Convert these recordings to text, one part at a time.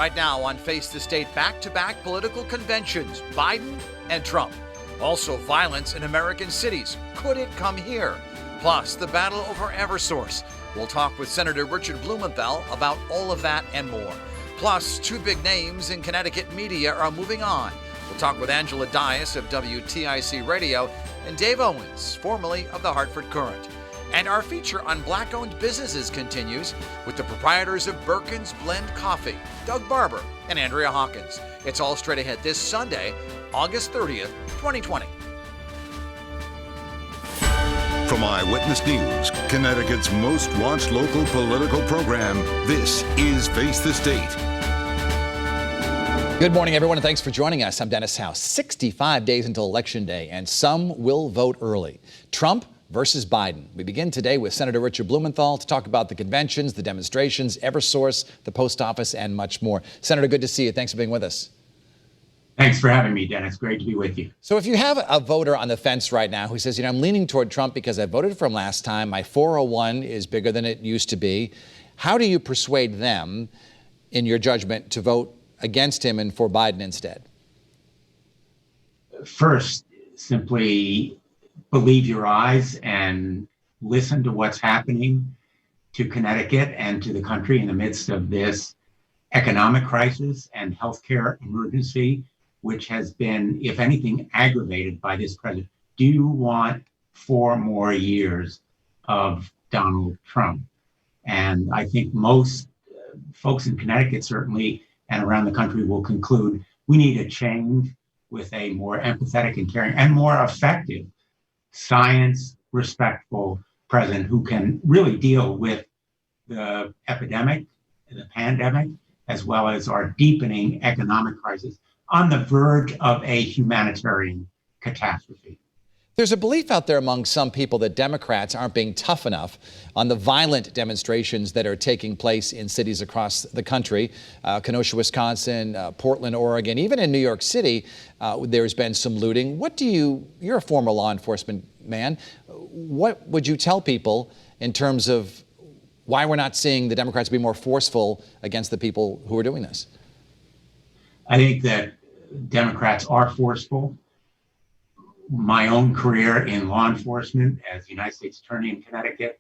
Right now on Face the State, back-to-back political conventions, Biden and Trump. Also violence in American cities. Could it come here? Plus, the battle over Eversource. We'll talk with Senator Richard Blumenthal about all of that and more. Plus, two big names in Connecticut media are moving on. We'll talk with Angela Dias of WTIC Radio and Dave Owens, formerly of the Hartford Courant. And our feature on Black-owned businesses continues with the proprietors of Birkin's Blend Coffee, Doug Barber and Andrea Hawkins. It's all straight ahead this Sunday, August 30th, 2020. From Eyewitness News, Connecticut's most watched local political program, this is Face the State. Good morning, everyone, and thanks for joining us. I'm Dennis House. 65 days until Election Day, and some will vote early. Trump versus Biden. We begin today with Senator Richard Blumenthal to talk about the conventions, the demonstrations, Eversource, the post office, and much more. Senator, good to see you. Thanks for being with us. Thanks for having me, Dennis. Great to be with you. So if you have a voter on the fence right now who says, I'm leaning toward Trump because I voted for him last time, my 401 is bigger than it used to be, how do you persuade them, in your judgment, to vote against him and for Biden instead? First, simply believe your eyes and listen to what's happening to Connecticut and to the country in the midst of this economic crisis and healthcare emergency, which has been, if anything, aggravated by this president. Do you want 4 more years of Donald Trump? And I think most folks in Connecticut, certainly, and around the country will conclude we need a change with a more empathetic and caring and more effective, science respectful president who can really deal with the epidemic, the pandemic, as well as our deepening economic crisis on the verge of a humanitarian catastrophe. There's a belief out there among some people that Democrats aren't being tough enough on the violent demonstrations that are taking place in cities across the country. Kenosha, Wisconsin, Portland, Oregon, even in New York City, there's been some looting. You're a former law enforcement man. What would you tell people in terms of why we're not seeing the Democrats be more forceful against the people who are doing this? I think that Democrats are forceful. My own career in law enforcement as United States Attorney in Connecticut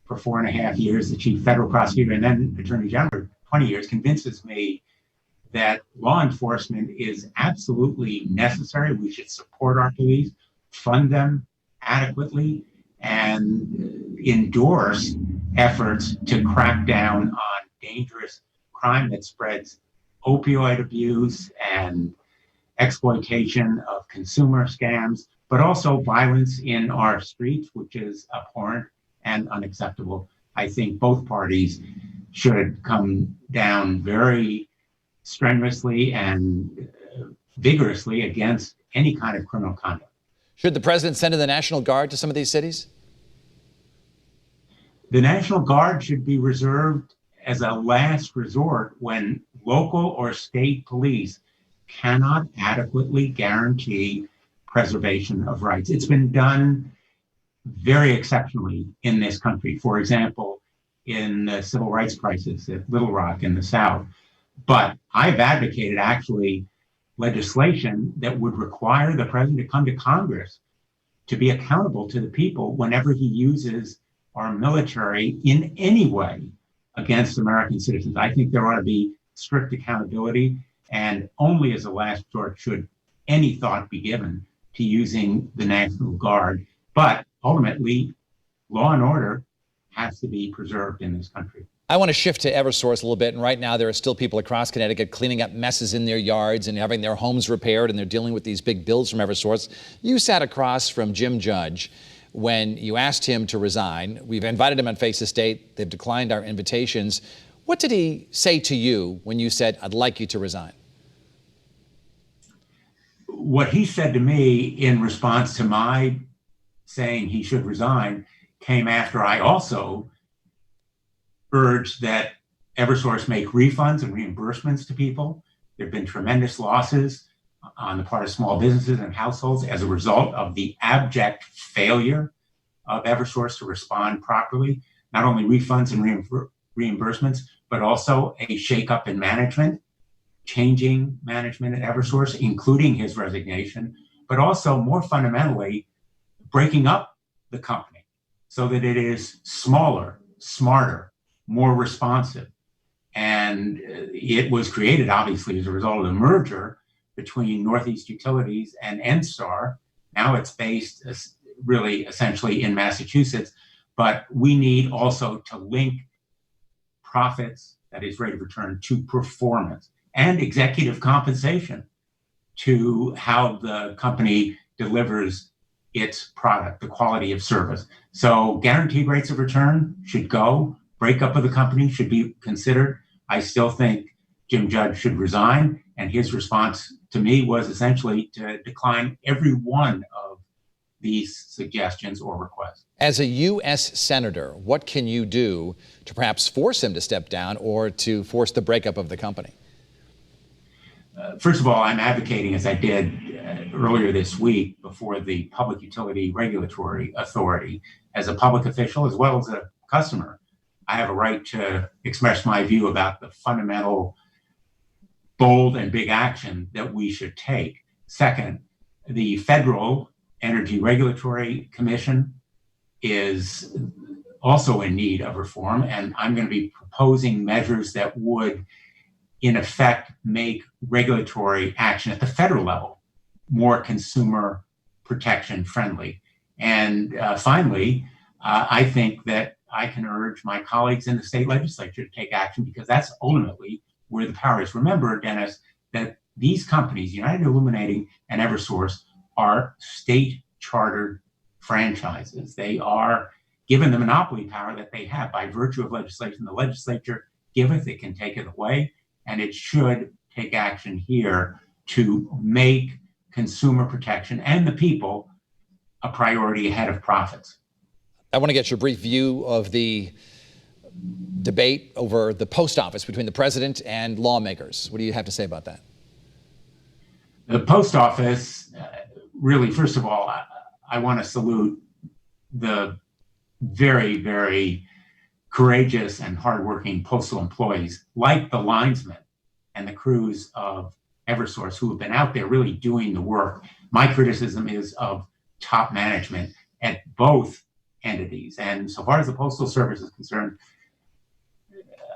for 4.5 years, the chief federal prosecutor, and then Attorney General for 20 years, convinces me that law enforcement is absolutely necessary. We should support our police, fund them adequately, and endorse efforts to crack down on dangerous crime that spreads opioid abuse and exploitation of consumer scams, but also violence in our streets, which is abhorrent and unacceptable. I think both parties should come down very strenuously and vigorously against any kind of criminal conduct. Should the president send in the National Guard to some of these cities? The National Guard should be reserved as a last resort when local or state police cannot adequately guarantee preservation of rights. It's been done very exceptionally in this country. For example, in the civil rights crisis at Little Rock in the South. But I've advocated actually legislation that would require the president to come to Congress to be accountable to the people whenever he uses our military in any way against American citizens. I think there ought to be strict accountability, and only as a last resort should any thought be given to using the National Guard. But ultimately, law and order has to be preserved in this country. I want to shift to Eversource a little bit. And right now, there are still people across Connecticut cleaning up messes in their yards and having their homes repaired, and they're dealing with these big bills from Eversource. You sat across from Jim Judge when you asked him to resign. We've invited him on Face the State. They've declined our invitations. What did he say to you when you said, I'd like you to resign? What he said to me in response to my saying he should resign came after I also urged that Eversource make refunds and reimbursements to people. There have been tremendous losses on the part of small businesses and households as a result of the abject failure of Eversource to respond properly. Not only refunds and reimbursements, but also a shakeup in management, changing management at Eversource, including his resignation, but also more fundamentally, breaking up the company so that it is smaller, smarter, more responsive. And it was created, obviously, as a result of the merger between Northeast Utilities and NSTAR. Now it's based really essentially in Massachusetts, but we need also to link profits, that is rate of return, to performance and executive compensation to how the company delivers its product, the quality of service. So guaranteed rates of return should go. Breakup of the company should be considered. I still think Jim Judge should resign, and his response to me was essentially to decline every one of these suggestions or requests. As a U.S. Senator, what can you do to perhaps force him to step down or to force the breakup of the company? First of all, I'm advocating, as I did earlier this week before the Public Utility Regulatory Authority, as a public official as well as a customer, I have a right to express my view about the fundamental, bold and big action that we should take. Second, the Federal Energy Regulatory Commission is also in need of reform, and I'm going to be proposing measures that would, in effect, make regulatory action at the federal level more consumer protection friendly. And finally, I think that I can urge my colleagues in the state legislature to take action, because that's ultimately where the power is. Remember, Dennis, that these companies, United Illuminating and Eversource, are state chartered franchises. They are given the monopoly power that they have by virtue of legislation. The legislature giveth, it can take it away, and it should take action here to make consumer protection and the people a priority ahead of profits. I want to get your brief view of the debate over the post office between the president and lawmakers. What do you have to say about that? The post office, really, first of all, I want to salute the very, very courageous and hardworking postal employees, like the linesmen and the crews of Eversource, who have been out there really doing the work. My criticism is of top management at both entities. And so far as the Postal Service is concerned,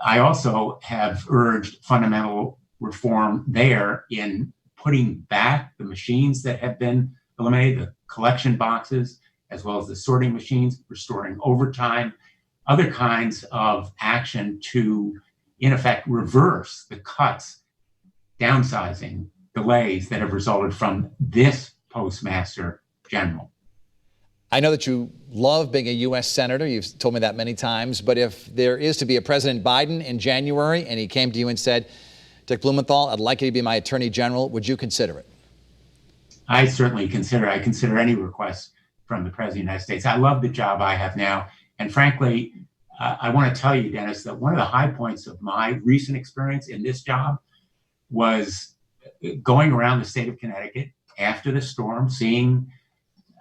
I also have urged fundamental reform there in putting back the machines that have been eliminated, the collection boxes, as well as the sorting machines, restoring overtime, other kinds of action to, in effect, reverse the cuts, downsizing, delays that have resulted from this Postmaster General. I know that you love being a U.S. Senator. You've told me that many times. But if there is to be a President Biden in January and he came to you and said, Dick Blumenthal, I'd like you to be my Attorney General, would you consider it? I certainly consider any request from the President of the United States. I love the job I have now. And frankly, I want to tell you, Dennis, that one of the high points of my recent experience in this job was going around the state of Connecticut after the storm, seeing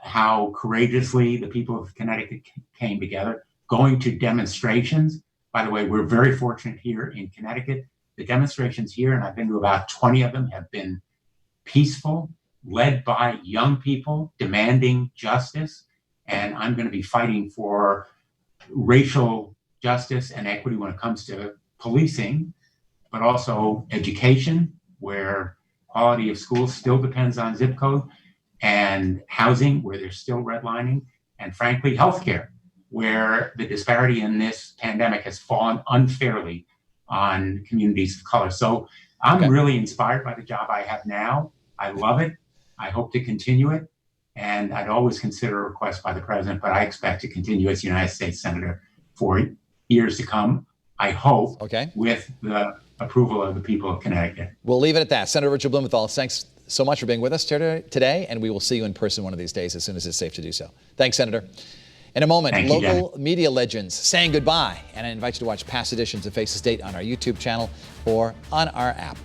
how courageously the people of Connecticut came together, going to demonstrations. By the way, we're very fortunate here in Connecticut. The demonstrations here, and I've been to about 20 of them, have been peaceful, led by young people demanding justice. And I'm going to be fighting for racial justice and equity when it comes to policing, but also education, where quality of schools still depends on zip code, and housing, where there's still redlining, and frankly, healthcare, where the disparity in this pandemic has fallen unfairly on communities of color. So I'm really inspired by the job I have now. I love it. I hope to continue it. And I'd always consider a request by the president, but I expect to continue as United States Senator for years to come, I hope, with the approval of the people of Connecticut. We'll leave it at that. Senator Richard Blumenthal, thanks so much for being with us today, and we will see you in person one of these days as soon as it's safe to do so. Thanks, Senator. In a moment, local media legends saying goodbye, and I invite you to watch past editions of Face the State on our YouTube channel or on our app.